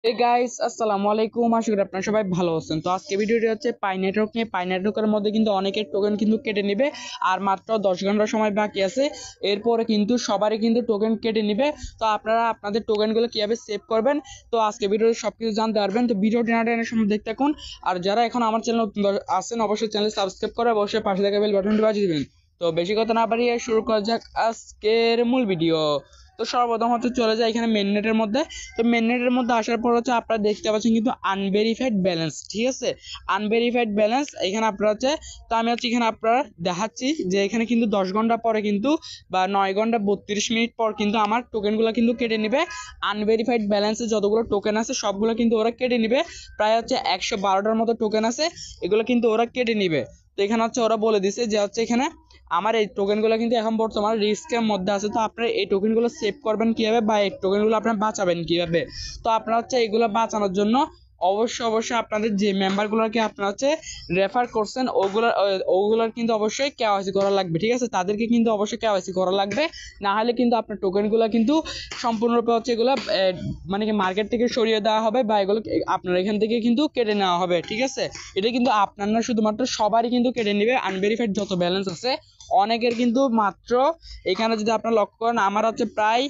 এই গাইস আসসালামু আলাইকুম, আশা করি আপনারা সবাই ভালো আছেন। তো আজকে ভিডিওটি হচ্ছে পাই নেটওয়ার্ক নিয়ে। পাই নেটওয়ার্কের মধ্যে কিন্তু অনেকের টোকেন কিন্তু কেটে নিবে, আর মাত্র 10 ঘন্টা সময় বাকি আছে। এরপরে কিন্তু সবারই কিন্তু টোকেন কেটে নিবে। তো আপনারা আপনাদের টোকেনগুলো কিভাবে সেভ করবেন, তো আজকে ভিডিওতে সবকিছু জানতে পারবেন। তো ভিডিওটি না টেনে সময় দেখতে থাকুন। আর যারা এখন আমার চ্যানেল নতুন আছেন, অবশ্যই চ্যানেল সাবস্ক্রাইব করে অবশ্যই পাশে থাকা বেল বাটনটি বাজিয়ে দিবেন। তো বেশি কথা না বাড়িয়ে শুরু করা যাক আজকের মূল ভিডিও। তো সর্বপ্রথম হচ্ছে চলে যায় এখানে মেন নেটের মধ্যে। তো মেন নেটের মধ্যে আসার পর হচ্ছে আপনারা দেখতে পাচ্ছেন কিন্তু আনভেরিফাইড ব্যালেন্স, ঠিক আছে। আনভেরিফাইড ব্যালেন্স এখানে আপনারা হচ্ছে, তো আমি হচ্ছে এখানে আপনারা দেখাচ্ছি যে এখানে কিন্তু 10 ঘন্টা পরে কিন্তু বা 9 ঘন্টা 32 মিনিট পর কিন্তু আমার টোকেনগুলো কিন্তু কেটে নেবে। আনভেরিফাইড ব্যালেন্সে যতগুলো টোকেন আছে সবগুলো কিন্তু ওরা কেটে নিবে। প্রায় হচ্ছে 112টার মতো টোকেন আছে, এগুলো কিন্তু ওরা কেটে নিবে। তো এখানে হচ্ছে ওরা বলে দিছে যে হচ্ছে এখানে আমার এই টোকেনগুলো কিন্তু এখন বর্তমানে রিস্কের মধ্যে আছে। তো আপনারা এই টোকেনগুলো সেভ করবেন কিভাবে বা এই টোকেনগুলো আপনারা বাঁচাবেন কিভাবে, তো আপনারা হচ্ছে এগুলো বাঁচানোর জন্য অবশ্যই আপনাদের যে মেম্বারগুলোকে আপনারা হচ্ছে রেফার করছেন ওগুলোর কিন্তু অবশ্যই কেওয়াইসি করা লাগবে, ঠিক আছে। তাদেরকে কিন্তু অবশ্যই কেওয়াইসি করা লাগবে, না হলে কিন্তু আপনার টোকেনগুলো কিন্তু সম্পূর্ণরূপে হচ্ছে এগুলো মানে কি মার্কেট থেকে সরিয়ে দেওয়া হবে বা এগুলো আপনার এখান থেকে কিন্তু কেটে নেওয়া হবে, ঠিক আছে। এটা কিন্তু আপনার না, শুধুমাত্র সবারই কিন্তু কেটে নেবে। আনভেরিফাইড যত ব্যালেন্স আছে অনেকের কিন্তু মাত্র, এখানে যদি আপনারা লক্ষ্য করেন আমার হচ্ছে প্রায়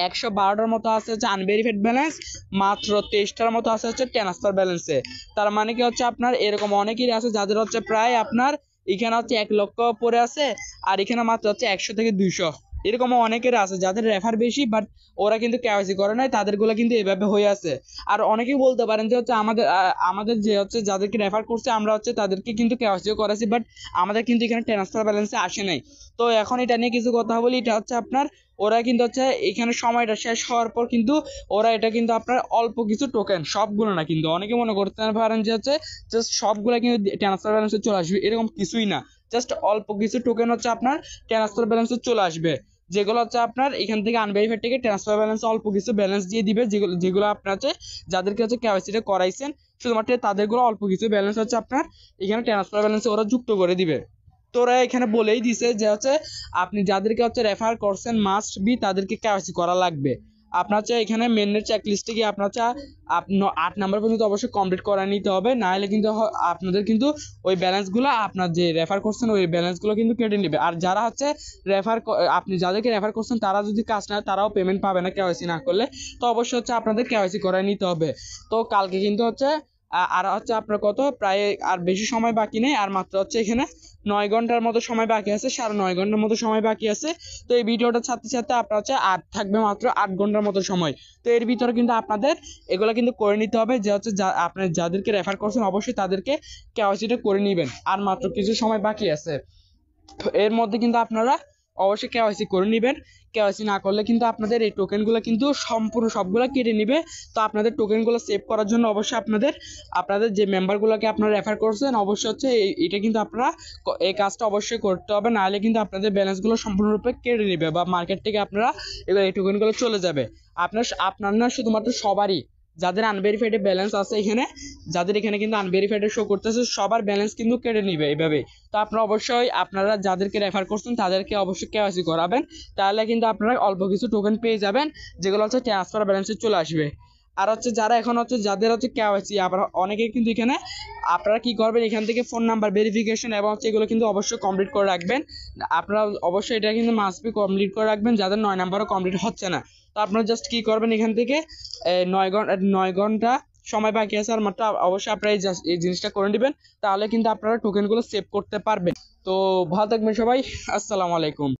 112টার মতো আছে হচ্ছে আনভেরিফাইড ব্যালেন্স, মাত্র 23টার মতো আছে হচ্ছে ট্রান্সফার ব্যালেন্সে। তার মানে কি হচ্ছে আপনার এরকম অনেকেরই আছে যাদের হচ্ছে প্রায় আপনার এখানে হচ্ছে 1 লক্ষ পরে আছে, আর এখানে মাত্র হচ্ছে 100 থেকে 200। এরকমও অনেকের আছে যাদের রেফার বেশি, বাট ওরা কিন্তু কেওয়াইসি করে নাই, তাদেরগুলো কিন্তু এভাবে হয়ে আছে। আর অনেকেই বলতে পারেন যে হচ্ছে আমাদের যে হচ্ছে যাদেরকে রেফার করছে আমরা হচ্ছে তাদেরকে কিন্তু কেওয়াইসিও করেছি, বাট আমাদের কিন্তু এখানে ট্রান্সফার ব্যালেন্সে আসে নাই। তো এখন এটা নিয়ে কিছু কথা বলি। এটা হচ্ছে আপনার ওরা কিন্তু হচ্ছে এখানে সময়টা শেষ হওয়ার পর কিন্তু ওরা এটা কিন্তু আপনার অল্প কিছু টোকেন, সবগুলো না, কিন্তু অনেকে মনে করতে পারেন যে হচ্ছে জাস্ট সবগুলো কিন্তু ট্রান্সফার ব্যালেন্সে চলে আসবে, এরকম কিছুই না। জাস্ট অল্প কিছু টোকেন হচ্ছে আপনার ট্রান্সফার ব্যালেন্সে চলে আসবে, যেগুলো হচ্ছে আপনার এখান থেকে আনভেরিফাইড থেকে ট্রান্সফার ব্যালেন্স অল্প কিছু ব্যালেন্স দিয়ে দিবে, যেগুলো যেগুলো আপনার হচ্ছে যাদেরকে হচ্ছে কেওয়াইসিটা করাইছেন শুধুমাত্র তাদেরগুলো অল্প কিছু ব্যালেন্স হচ্ছে আপনার এখানে ট্রান্সফার ব্যালেন্সে ওরা যুক্ত করে দিবে। তো ওরা এখানে বলেই দিছে যে হচ্ছে আপনি যাদেরকে হচ্ছে রেফার করছেন মাস্ট বি তাদেরকে কেওয়াইসি করা লাগবে। আপনার হচ্ছে এখানে মেনের চেক লিস্টে গিয়ে আপনার হচ্ছে 8 নাম্বার পর্যন্ত অবশ্যই কমপ্লিট করে নিতে হবে, না হলে কিন্তু আপনাদের কিন্তু ওই ব্যালেন্সগুলো আপনার যে রেফার করছেন ওই ব্যালেন্সগুলো কিন্তু কেটে নেবে। আর যারা হচ্ছে আপনি যাদেরকে রেফার করছেন তারা যদি কাজ না, তারাও পেমেন্ট পাবে না কেওয়াইসি না করলে। তো অবশ্যই হচ্ছে আপনাদের কেওয়াইসি করে নিতে হবে। তো কালকে কিন্তু হচ্ছে আর হচ্ছে আপনার কত প্রায় আর বেশি সময় বাকি নেই, আর মাত্র হচ্ছে এখানে 9 ঘন্টার মতো সময় বাকি আছে, 9.5 ঘন্টার মতো সময় বাকি আছে। তো এই ভিডিওটা ছাড়তে ছাড়তে আপনার হচ্ছে থাকবে মাত্র 8 ঘন্টার মতো সময়। তো এর ভিতরে কিন্তু আপনাদের এগুলো কিন্তু করে নিতে হবে, যে হচ্ছে আপনার যাদেরকে রেফার করছেন অবশ্যই তাদেরকে কেওয়াইসিটা করে নেবেন, আর মাত্র কিছু সময় বাকি আছে। তো এর মধ্যে কিন্তু আপনারা অবশ্যই কেওয়াইসি করে নেবেন। কেওয়াইসি না করলে কিন্তু আপনাদের এই টোকেনগুলো কিন্তু সম্পূর্ণ সবগুলো কেটে নেবে। তো আপনাদের টোকেনগুলো সেভ করার জন্য অবশ্যই আপনাদের যে মেম্বারগুলোকে আপনারা রেফার করছেন অবশ্যই হচ্ছে এটা কিন্তু আপনারা এই কাজটা অবশ্যই করতে হবে, নাহলে কিন্তু আপনাদের ব্যালেন্সগুলো সম্পূর্ণরূপে কেটে নেবে বা মার্কেট থেকে আপনারা এই টোকেনগুলো চলে যাবে। আপনার না, শুধুমাত্র সবারই যাদের আনভেরিফাইড ব্যালেন্স আছে এখানে, যাদের এখানে কিন্তু আনভেরিফাইড শো করতেছে সবার ব্যালেন্স কিন্তু কেটে নিবে এইভাবে। তো আপনারা যাদেরকে রেফার করছেন তাদেরকে অবশ্যই কেওয়াইসি করাবেন, তাহলে কিন্তু আপনারা অল্প কিছু টোকেন পেয়ে যাবেন, যেগুলো হচ্ছে ট্রান্সফার ব্যালেন্সে চলে আসবে। আর হচ্ছে যারা এখন হচ্ছে যাদের হচ্ছে কেওয়াইসি, আবার অনেকে কিন্তু এখানে আপনারা কি করবেন, এখান থেকে ফোন নাম্বার ভেরিফিকেশন এবং হচ্ছে এগুলো কিন্তু অবশ্যই কমপ্লিট করে রাখবেন। আপনারা অবশ্যই এটা কিন্তু মাস্ট বি কমপ্লিট করে রাখবেন, যাদের 9 নাম্বারও কমপ্লিট হচ্ছে না। তো আপনারা জাস্ট কি করবেন, এখান থেকে 9 ঘন্টা সময় বাকি আছে আর মাত্র, অবশ্যই আপনারা এই জিনিসটা করে নেবেন, তাহলে কিন্তু আপনারা টোকেনগুলো সেভ করতে পারবেন। তো ভালো থাকবেন সবাই, আসসালামু আলাইকুম।